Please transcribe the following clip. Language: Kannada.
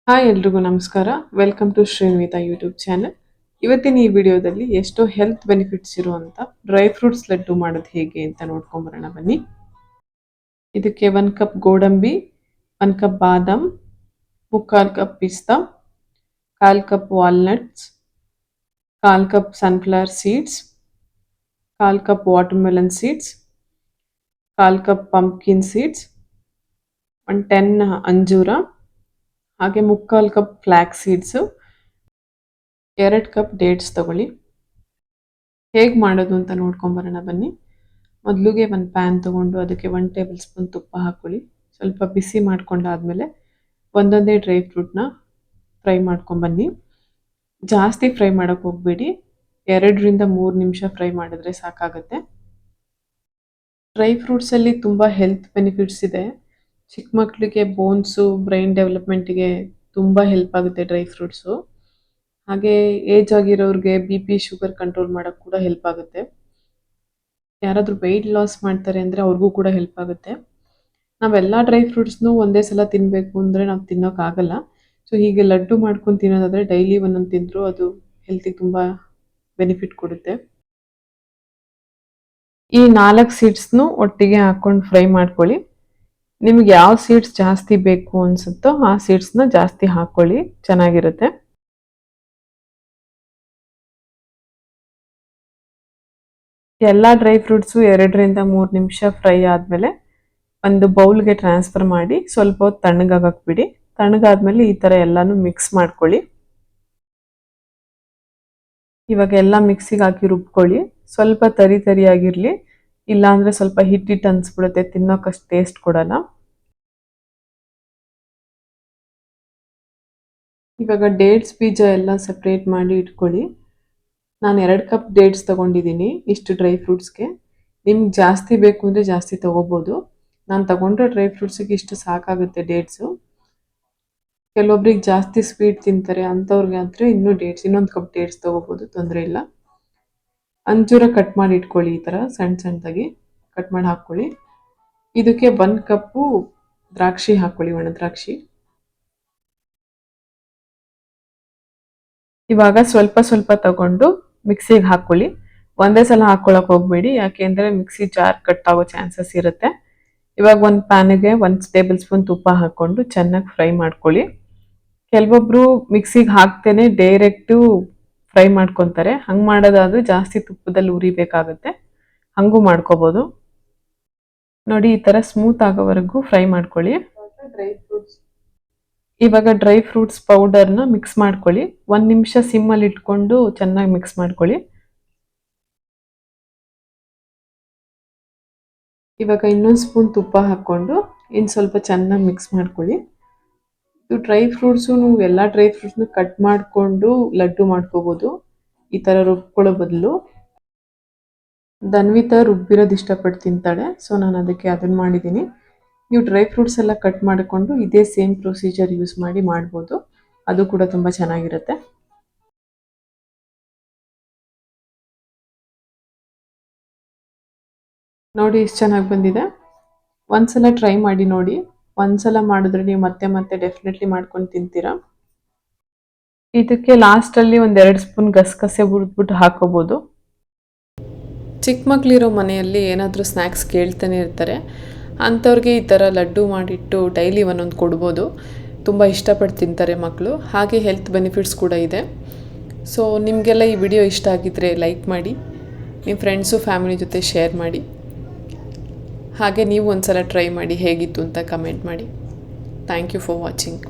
ಹಾಯ್ ಎಲ್ರಿಗೂ ನಮಸ್ಕಾರ. Welcome to Shrinvita YouTube channel. ಇವತ್ತಿನ ಈ ವಿಡಿಯೋದಲ್ಲಿ ಎಷ್ಟೋ ಹೆಲ್ತ್ ಬೆನಿಫಿಟ್ಸ್ ಇರುವಂತ ಡ್ರೈ ಫ್ರೂಟ್ಸ್ ಲಡ್ಡು ಮಾಡೋದು ಹೇಗೆ ಅಂತ ನೋಡ್ಕೊಂಬರೋಣ ಬನ್ನಿ. ಇದಕ್ಕೆ 1 ಕಪ್ ಗೋಡಂಬಿ, 1 ಕಪ್ ಬಾದಾಮ್, 3/4 ಕಪ್ ಪಿಸ್ತಾ, 1/4 cup walnuts, 1/4 cup sunflower seeds, 1/4 cup watermelon seeds, 1/4 cup pumpkin seeds, 10 ಅಂಜೂರ, ಹಾಗೆ 3/4 cup flax seeds, 2 cup dates ತಗೊಳ್ಳಿ. ಹೇಗೆ ಮಾಡೋದು ಅಂತ ನೋಡ್ಕೊಂಬರೋಣ ಬನ್ನಿ. ಮೊದಲಿಗೆ ಒಂದು ಪ್ಯಾನ್ ತೊಗೊಂಡು ಅದಕ್ಕೆ 1 ಟೇಬಲ್ ಸ್ಪೂನ್ ತುಪ್ಪ ಹಾಕ್ಕೊಳ್ಳಿ. ಸ್ವಲ್ಪ ಬಿಸಿ ಮಾಡ್ಕೊಂಡಾದ್ಮೇಲೆ ಒಂದೊಂದೇ ಡ್ರೈ ಫ್ರೂಟ್ನ ಫ್ರೈ ಮಾಡ್ಕೊಂಬನ್ನಿ. ಜಾಸ್ತಿ ಫ್ರೈ ಮಾಡೋಕ್ಕೆ ಹೋಗಬೇಡಿ, 2ರಿಂದ 3 ನಿಮಿಷ ಫ್ರೈ ಮಾಡಿದ್ರೆ ಸಾಕಾಗುತ್ತೆ. ಡ್ರೈ ಫ್ರೂಟ್ಸಲ್ಲಿ ತುಂಬ ಹೆಲ್ತ್ ಬೆನಿಫಿಟ್ಸ್ ಇದೆ. ಚಿಕ್ಕ ಮಕ್ಕಳಿಗೆ ಬೋನ್ಸು, ಬ್ರೈನ್ ಡೆವಲಪ್ಮೆಂಟಿಗೆ ತುಂಬ ಹೆಲ್ಪ್ ಆಗುತ್ತೆ ಡ್ರೈ ಫ್ರೂಟ್ಸು. ಹಾಗೆ ಏಜ್ ಆಗಿರೋರಿಗೆ BP ಶುಗರ್ ಕಂಟ್ರೋಲ್ ಮಾಡೋಕ್ಕೆ ಕೂಡ ಹೆಲ್ಪ್ ಆಗುತ್ತೆ. ಯಾರಾದರೂ ವೆಯ್ಟ್ ಲಾಸ್ ಮಾಡ್ತಾರೆ ಅಂದರೆ ಅವ್ರಿಗೂ ಕೂಡ ಹೆಲ್ಪ್ ಆಗುತ್ತೆ. ನಾವೆಲ್ಲ ಡ್ರೈ ಫ್ರೂಟ್ಸ್ನು ಒಂದೇ ಸಲ ತಿನ್ನಬೇಕು ಅಂದರೆ ನಾವು ತಿನ್ನೋಕ್ಕಾಗಲ್ಲ. ಸೊ ಹೀಗೆ ಲಡ್ಡು ಮಾಡ್ಕೊಂಡು ತಿನ್ನೋದಾದರೆ ಡೈಲಿ ಒಂದೊಂದು ತಿಂದರೂ ಅದು ಹೆಲ್ತಿಗೆ ತುಂಬ ಬೆನಿಫಿಟ್ ಕೊಡುತ್ತೆ. ಈ 4 ಸೀಡ್ಸ್ನು ಒಟ್ಟಿಗೆ ಹಾಕ್ಕೊಂಡು ಫ್ರೈ ಮಾಡ್ಕೊಳ್ಳಿ. ನಿಮ್ಗೆ ಯಾವ ಸೀಡ್ಸ್ ಜಾಸ್ತಿ ಬೇಕು ಅನಿಸುತ್ತೋ ಆ ಸೀಡ್ಸ್ನ ಜಾಸ್ತಿ ಹಾಕ್ಕೊಳ್ಳಿ, ಚೆನ್ನಾಗಿರುತ್ತೆ. ಎಲ್ಲ ಡ್ರೈ ಫ್ರೂಟ್ಸು 2ರಿಂದ 3 ನಿಮಿಷ ಫ್ರೈ ಆದಮೇಲೆ ಒಂದು ಬೌಲ್ಗೆ ಟ್ರಾನ್ಸ್ಫರ್ ಮಾಡಿ ಸ್ವಲ್ಪ ಹೊತ್ತು ತಣ್ಣಗಾಗಕ್ಕೆ ಬಿಡಿ. ತಣ್ಣಗಾದ್ಮೇಲೆ ಈ ಥರ ಎಲ್ಲನೂ ಮಿಕ್ಸ್ ಮಾಡ್ಕೊಳ್ಳಿ. ಇವಾಗ ಎಲ್ಲ ಮಿಕ್ಸಿಗೆ ಹಾಕಿ ರುಬ್ಕೊಳ್ಳಿ. ಸ್ವಲ್ಪ ತರಿ ತರಿಯಾಗಿರಲಿ, ಇಲ್ಲಾಂದರೆ ಸ್ವಲ್ಪ ಹಿಟ್ಟಿಟ್ಟು ಅನಿಸ್ಬಿಡುತ್ತೆ, ತಿನ್ನೋಕ್ಕಷ್ಟು ಟೇಸ್ಟ್ ಕೊಡಲ್ಲ. ಇವಾಗ ಡೇಟ್ಸ್ ಬೀಜ ಎಲ್ಲ ಸಪ್ರೇಟ್ ಮಾಡಿ ಇಟ್ಕೊಳ್ಳಿ. ನಾನು 2 ಕಪ್ ಡೇಟ್ಸ್ ತೊಗೊಂಡಿದ್ದೀನಿ ಇಷ್ಟು ಡ್ರೈ ಫ್ರೂಟ್ಸ್ಗೆ. ನಿಮ್ಗೆ ಜಾಸ್ತಿ ಬೇಕು ಅಂದರೆ ಜಾಸ್ತಿ ತೊಗೋಬೋದು. ನಾನು ತೊಗೊಂಡ್ರೆ ಡ್ರೈ ಫ್ರೂಟ್ಸಿಗೆ ಇಷ್ಟು ಸಾಕಾಗುತ್ತೆ ಡೇಟ್ಸು. ಕೆಲವೊಬ್ರಿಗೆ ಜಾಸ್ತಿ ಸ್ವೀಟ್ ತಿಂತಾರೆ, ಅಂಥವ್ರಿಗೆ ಆದರೆ ಇನ್ನೊಂದು ಕಪ್ ಡೇಟ್ಸ್ ತೊಗೋಬೋದು, ತೊಂದರೆ ಇಲ್ಲ. ಅಂಜೂರ ಕಟ್ ಮಾಡಿ ಇಟ್ಕೊಳ್ಳಿ, ಈ ಥರ ಸಣ್ಣ ಸಣ್ಣದಾಗಿ ಕಟ್ ಮಾಡಿ ಹಾಕ್ಕೊಳ್ಳಿ. ಇದಕ್ಕೆ 1 ಕಪ್ಪು ದ್ರಾಕ್ಷಿ ಹಾಕ್ಕೊಳ್ಳಿ, ಒಣ ದ್ರಾಕ್ಷಿ. ಇವಾಗ ಸ್ವಲ್ಪ ಸ್ವಲ್ಪ ತಗೊಂಡು ಮಿಕ್ಸಿಗೆ ಹಾಕ್ಕೊಳ್ಳಿ. ಒಂದೇ ಸಲ ಹಾಕ್ಕೊಳಕ್ಕೆ ಹೋಗಬೇಡಿ, ಯಾಕೆಂದರೆ ಮಿಕ್ಸಿ ಜಾರ್ ಕಟ್ ಆಗೋ ಚಾನ್ಸಸ್ ಇರುತ್ತೆ. ಇವಾಗ ಒಂದು ಪ್ಯಾನಿಗೆ 1 ಟೇಬಲ್ ಸ್ಪೂನ್ ತುಪ್ಪ ಹಾಕ್ಕೊಂಡು ಚೆನ್ನಾಗಿ ಫ್ರೈ ಮಾಡ್ಕೊಳ್ಳಿ. ಕೆಲವೊಬ್ಬರು ಮಿಕ್ಸಿಗೆ ಹಾಕ್ತೇನೆ ಡೈರೆಕ್ಟು ಫ್ರೈ ಮಾಡ್ಕೊತಾರೆ. ಹಂಗೆ ಮಾಡೋದಾದರೆ ಜಾಸ್ತಿ ತುಪ್ಪದಲ್ಲಿ ಉರಿಬೇಕಾಗುತ್ತೆ, ಹಾಗೂ ಮಾಡ್ಕೋಬೋದು. ನೋಡಿ, ಈ ಥರ ಸ್ಮೂತ್ ಆಗೋವರೆಗೂ ಫ್ರೈ ಮಾಡ್ಕೊಳ್ಳಿ. ಇವಾಗ ಡ್ರೈ ಫ್ರೂಟ್ಸ್ ಪೌಡರ್ನ ಮಿಕ್ಸ್ ಮಾಡ್ಕೊಳ್ಳಿ. 1 ನಿಮಿಷ ಸಿಮ್ಮಲ್ಲಿ ಇಟ್ಕೊಂಡು ಚೆನ್ನಾಗಿ ಮಿಕ್ಸ್ ಮಾಡ್ಕೊಳ್ಳಿ. ಇವಾಗ ಇನ್ನೊಂದು ಸ್ಪೂನ್ ತುಪ್ಪ ಹಾಕ್ಕೊಂಡು ಇನ್ನು ಸ್ವಲ್ಪ ಚೆನ್ನಾಗಿ ಮಿಕ್ಸ್ ಮಾಡ್ಕೊಳ್ಳಿ. ಇದು ಡ್ರೈ ಫ್ರೂಟ್ಸು, ನೀವು ಎಲ್ಲ ಡ್ರೈ ಫ್ರೂಟ್ಸ್ನ ಕಟ್ ಮಾಡಿಕೊಂಡು ಲಡ್ಡು ಮಾಡ್ಕೋಬೋದು, ಈ ಥರ ರುಬ್ಕೊಳ್ಳೋ ಬದಲು. ಧನ್ವಿತಾ ರುಬ್ಬಿರೋದು ಇಷ್ಟಪಟ್ಟು ತಿಂತಾಳೆ, ಸೊ ನಾನು ಅದಕ್ಕೆ ಅದನ್ನು ಮಾಡಿದ್ದೀನಿ. ನೀವು ಡ್ರೈ ಫ್ರೂಟ್ಸ್ ಎಲ್ಲ ಕಟ್ ಮಾಡಿಕೊಂಡು ಇದೇ ಸೇಮ್ ಪ್ರೊಸೀಜರ್ ಯೂಸ್ ಮಾಡಿ ಮಾಡ್ಬೋದು, ಅದು ಕೂಡ ತುಂಬ ಚೆನ್ನಾಗಿರುತ್ತೆ. ನೋಡಿ ಎಷ್ಟು ಚೆನ್ನಾಗಿ ಬಂದಿದೆ. ಒಂದ್ಸಲ ಟ್ರೈ ಮಾಡಿ ನೋಡಿ. ಒಂದ್ಸಲ ಮಾಡಿದ್ರೆ ನೀವು ಮತ್ತೆ ಮತ್ತೆ ಡೆಫಿನೆಟ್ಲಿ ಮಾಡ್ಕೊಂಡು ತಿಂತೀರಾ. ಇದಕ್ಕೆ ಲಾಸ್ಟಲ್ಲಿ 1-2 ಸ್ಪೂನ್ ಗಸಗಸೆ ಹುರಿದ್ಬಿಟ್ಟು ಹಾಕೋಬೋದು. ಚಿಕ್ಕ ಮಕ್ಕಳಿರೋ ಮನೆಯಲ್ಲಿ ಏನಾದರೂ ಸ್ನ್ಯಾಕ್ಸ್ ಕೇಳ್ತಾನೆ ಇರ್ತಾರೆ, ಅಂಥವ್ರಿಗೆ ಈ ಥರ ಲಡ್ಡು ಮಾಡಿಟ್ಟು ಡೈಲಿ ಒಂದೊಂದು ಕೊಡ್ಬೋದು. ತುಂಬ ಇಷ್ಟಪಟ್ಟು ತಿಂತಾರೆ ಮಕ್ಕಳು, ಹಾಗೆ ಹೆಲ್ತ್ ಬೆನಿಫಿಟ್ಸ್ ಕೂಡ ಇದೆ. ಸೊ ನಿಮಗೆಲ್ಲ ಈ ವಿಡಿಯೋ ಇಷ್ಟ ಆಗಿದ್ದರೆ ಲೈಕ್ ಮಾಡಿ, ನಿಮ್ಮ ಫ್ರೆಂಡ್ಸು ಫ್ಯಾಮಿಲಿ ಜೊತೆ ಶೇರ್ ಮಾಡಿ. ಹಾಗೆ ನೀವು ಒಂದ್ಸಲ ಟ್ರೈ ಮಾಡಿ ಹೇಗಿತ್ತು ಅಂತ ಕಮೆಂಟ್ ಮಾಡಿ. Thank you for watching.